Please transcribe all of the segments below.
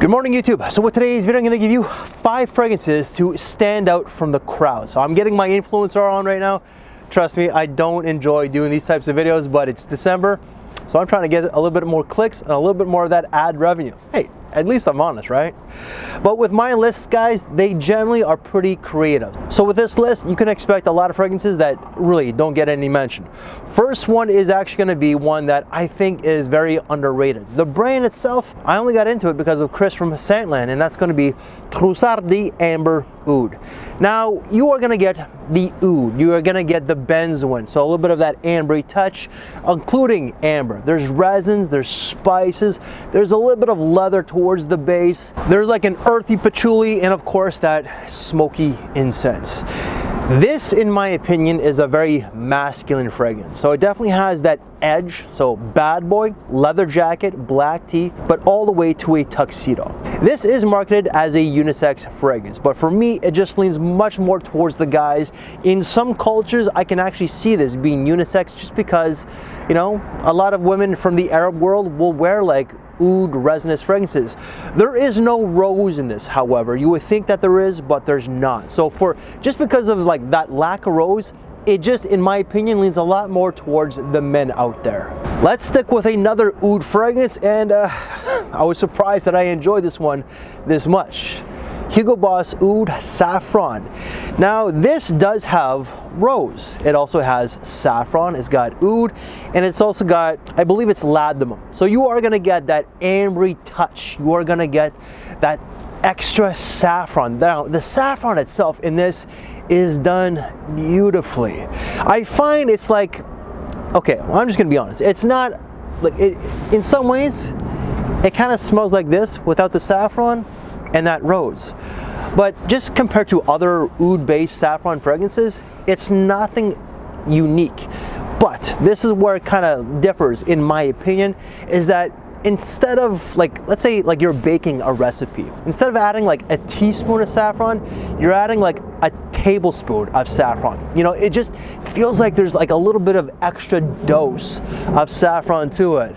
Good morning, YouTube. So with today's video, I'm going to give you 5 fragrances to stand out from the crowd. So I'm getting my influencer on right now. Trust me, I don't enjoy doing these types of videos, but it's December, so I'm trying to get a little bit more clicks and a little bit more of that ad revenue. Hey, at least I'm honest, right? But with my lists, guys, they generally are pretty creative. So with this list, you can expect a lot of fragrances that really don't get any mention. First one is actually going to be one that I think is very underrated. The brand itself, I only got into it because of Chris from Sandland, and that's going to be Trusi Amber Oud. Now, you are going to get the Oud. You are going to get the benzoin, so a little bit of that ambery touch, including amber. There's resins, there's spices, there's a little bit of leather towards the base. There's like an earthy patchouli, and of course that smoky incense. This, in my opinion, is a very masculine fragrance. So it definitely has that edge, so bad boy, leather jacket, black tee, but all the way to a tuxedo. This is marketed as a unisex fragrance, but for me, it just leans much more towards the guys. In some cultures, I can actually see this being unisex just because, you know, a lot of women from the Arab world will wear like oud resinous fragrances. There is no rose in this, however. You would think that there is, but there's not. So just because of like that lack of rose, it just, in my opinion, leans a lot more towards the men out there. Let's stick with another oud fragrance, and I was surprised that I enjoyed this one this much. Hugo Boss Oud Saffron. Now this does have rose. It also has saffron, it's got oud, and it's also got, I believe it's ladamum. So you are gonna get that ambery touch. You are gonna get that extra saffron. Now the saffron itself in this is done beautifully. I find it's like, okay, well, I'm just gonna be honest. It's not like in some ways, it kind of smells like this without the saffron and that rose, but just compared to other oud-based saffron fragrances, it's nothing unique. But this is where it kind of differs, in my opinion, is that instead of, like, let's say like you're baking a recipe, instead of adding like a teaspoon of saffron, you're adding like a tablespoon of saffron. You know, it just feels like there's like a little bit of extra dose of saffron to it.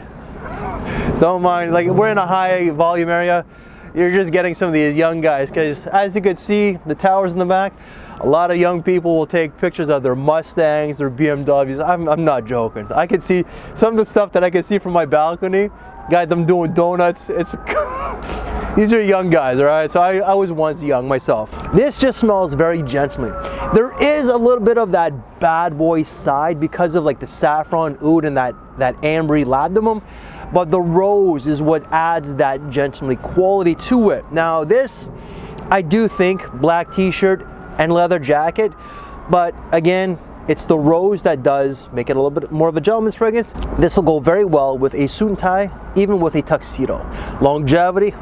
Don't mind, like, we're in a high volume area. You're just getting some of these young guys, because as you can see, the towers in the back, a lot of young people will take pictures of their Mustangs, their BMWs. I'm not joking. I can see some of the stuff that I can see from my balcony, got them doing donuts. It's these are young guys, all right? So I was once young myself. This just smells very gently. There is a little bit of that bad boy side because of like the saffron oud and that ambery ladamum, but the rose is what adds that gently quality to it. Now this, I do think black t-shirt and leather jacket, but again, it's the rose that does make it a little bit more of a gentleman's fragrance. This will go very well with a suit and tie, even with a tuxedo. Longevity,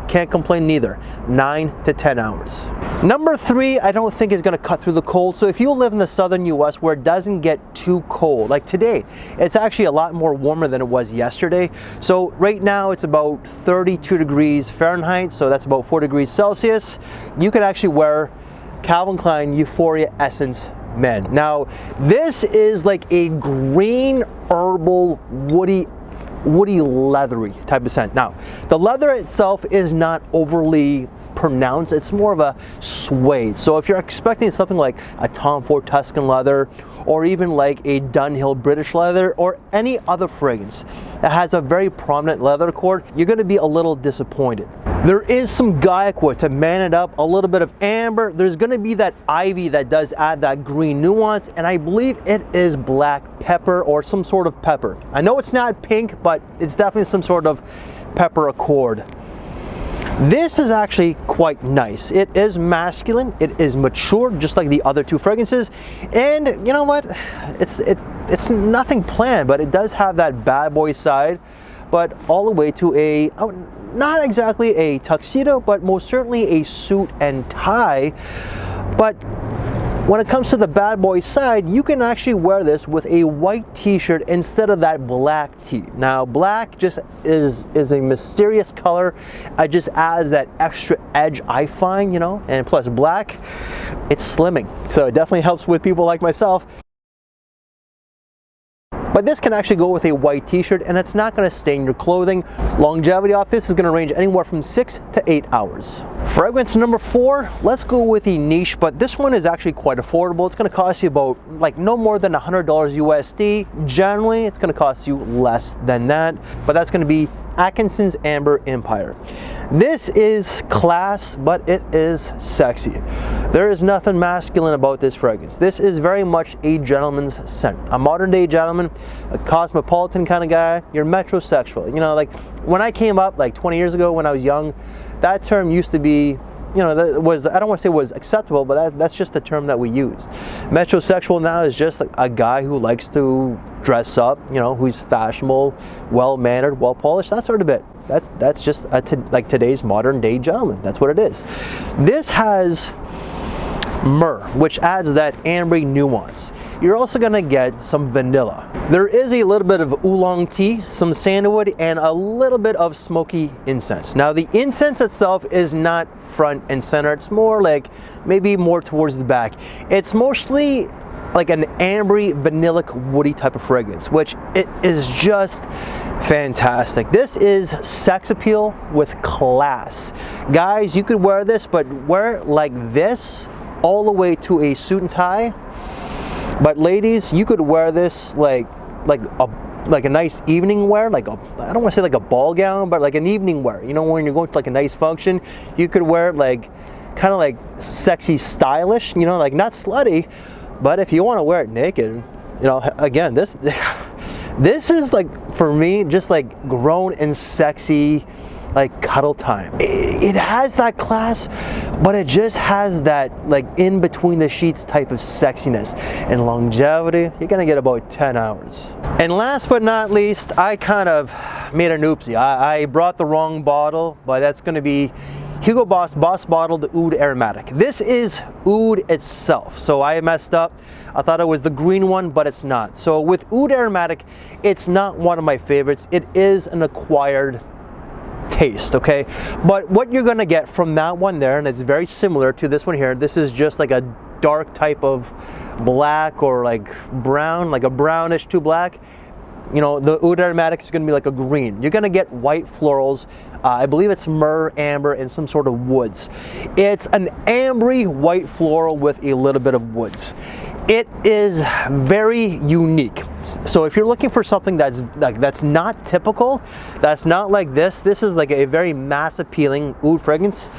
can't complain neither. 9 to 10 hours. Number 3, I don't think is gonna cut through the cold. So if you live in the southern US where it doesn't get too cold, like today, it's actually a lot more warmer than it was yesterday. So right now it's about 32 degrees Fahrenheit, so that's about 4 degrees Celsius. You could actually wear Calvin Klein Euphoria Essence Men. Now this is like a green herbal woody leathery type of scent. Now the leather itself is not overly pronounced, it's more of a suede. So if you're expecting something like a Tom Ford Tuscan leather, or even like a Dunhill British leather, or any other fragrance that has a very prominent leather cord, you're going to be a little disappointed. There is some Gaiaquat to man it up, a little bit of amber. There's going to be that ivy that does add that green nuance, and I believe it is black pepper or some sort of pepper. I know it's not pink, but it's definitely some sort of pepper accord. This is actually quite nice. It is masculine, it is mature, just like the other 2 fragrances, and you know what? It's nothing planned, but it does have that bad boy side, but all the way to a, not exactly a tuxedo, but most certainly a suit and tie. But when it comes to the bad boy side, you can actually wear this with a white t-shirt instead of that black tee. Now black just is a mysterious color. It just adds that extra edge, I find, you know, and plus black, it's slimming. So it definitely helps with people like myself. But this can actually go with a white t-shirt and it's not going to stain your clothing. Longevity off this is going to range anywhere from 6 to 8 hours. Fragrance number 4, let's go with a niche, but this one is actually quite affordable. It's going to cost you about like no more than $100 USD. Generally, it's going to cost you less than that, but that's going to be Atkinson's Amber Empire. This is class, but it is sexy. There is nothing masculine about this fragrance. This is very much a gentleman's scent. A modern day gentleman, a cosmopolitan kind of guy. You're metrosexual. You know, like when I came up like 20 years ago when I was young, that term used to be, you know, that was, I don't want to say it was acceptable, but that's just the term that we used. Metrosexual now is just like a guy who likes to dress up, you know, who's fashionable, well-mannered, well-polished, that sort of bit. That's just like today's modern day gentleman. That's what it is. This has myrrh, which adds that ambery nuance. You're also gonna get some vanilla. There is a little bit of oolong tea, some sandalwood, and a little bit of smoky incense. Now the incense itself is not front and center. It's more like maybe more towards the back. It's mostly like an ambery, vanillic, woody type of fragrance, which it is just fantastic. This is sex appeal with class. Guys, you could wear this, but wear it like this all the way to a suit and tie. But ladies, you could wear this like a nice evening wear, like a, I don't want to say like a ball gown, but like an evening wear. You know, when you're going to like a nice function, you could wear it like kind of like sexy, stylish. You know, like not slutty. But if you want to wear it naked, you know, again, this is like, for me, just like grown and sexy, like cuddle time. It has that class, but it just has that like in between the sheets type of sexiness. And longevity, you're gonna get about 10 hours. And last but not least, I kind of made an oopsie. I brought the wrong bottle, but that's gonna be Hugo Boss bottled Oud Aromatic. This is oud itself, so I messed up. I thought it was the green one, but it's not. So with Oud Aromatic, it's not one of my favorites. It is an acquired taste, okay? But what you're gonna get from that one there, and it's very similar to this one here, this is just like a dark type of black or like brown, like a brownish to black. You know, the Oud Aromatic is going to be like a green. You're going to get white florals. I believe it's myrrh, amber, and some sort of woods. It's an ambery white floral with a little bit of woods. It is very unique. So if you're looking for something that's not typical, that's not like this is like a very mass appealing oud fragrance.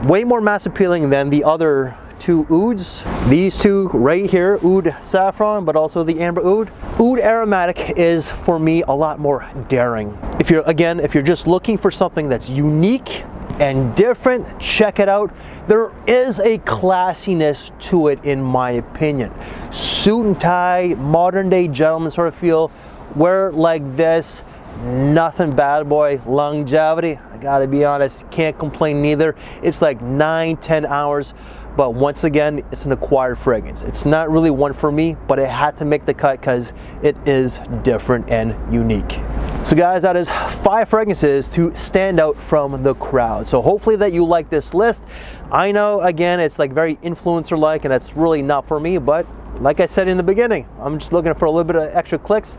Way more mass appealing than the other two ouds. These two right here, Oud Saffron, but also the Amber Oud. Oud Aromatic is, for me, a lot more daring. If you're just looking for something that's unique and different, check it out. There is a classiness to it, in my opinion. Suit and tie, modern day gentleman sort of feel. Wear it like this. Nothing bad boy. Longevity, I gotta be honest, can't complain neither. It's like 9-10 hours. But once again, it's an acquired fragrance. It's not really one for me, but it had to make the cut because it is different and unique. So guys, that is 5 fragrances to stand out from the crowd. So hopefully that you like this list. I know, again, it's like very influencer-like and it's really not for me, but like I said in the beginning, I'm just looking for a little bit of extra clicks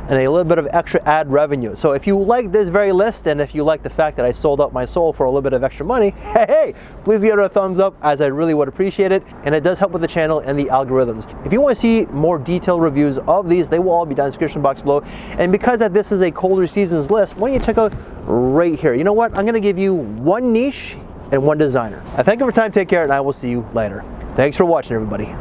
and a little bit of extra ad revenue. So if you like this very list, and if you like the fact that I sold out my soul for a little bit of extra money, hey, please give it a thumbs up, as I really would appreciate it, and it does help with the channel and the algorithms. If you want to see more detailed reviews of these, they will all be down in the description box below. And because that this is a colder seasons list, why don't you check out right here. You know what? I'm going to give you one niche and one designer. I thank you for your time, take care, and I will see you later. Thanks for watching, everybody.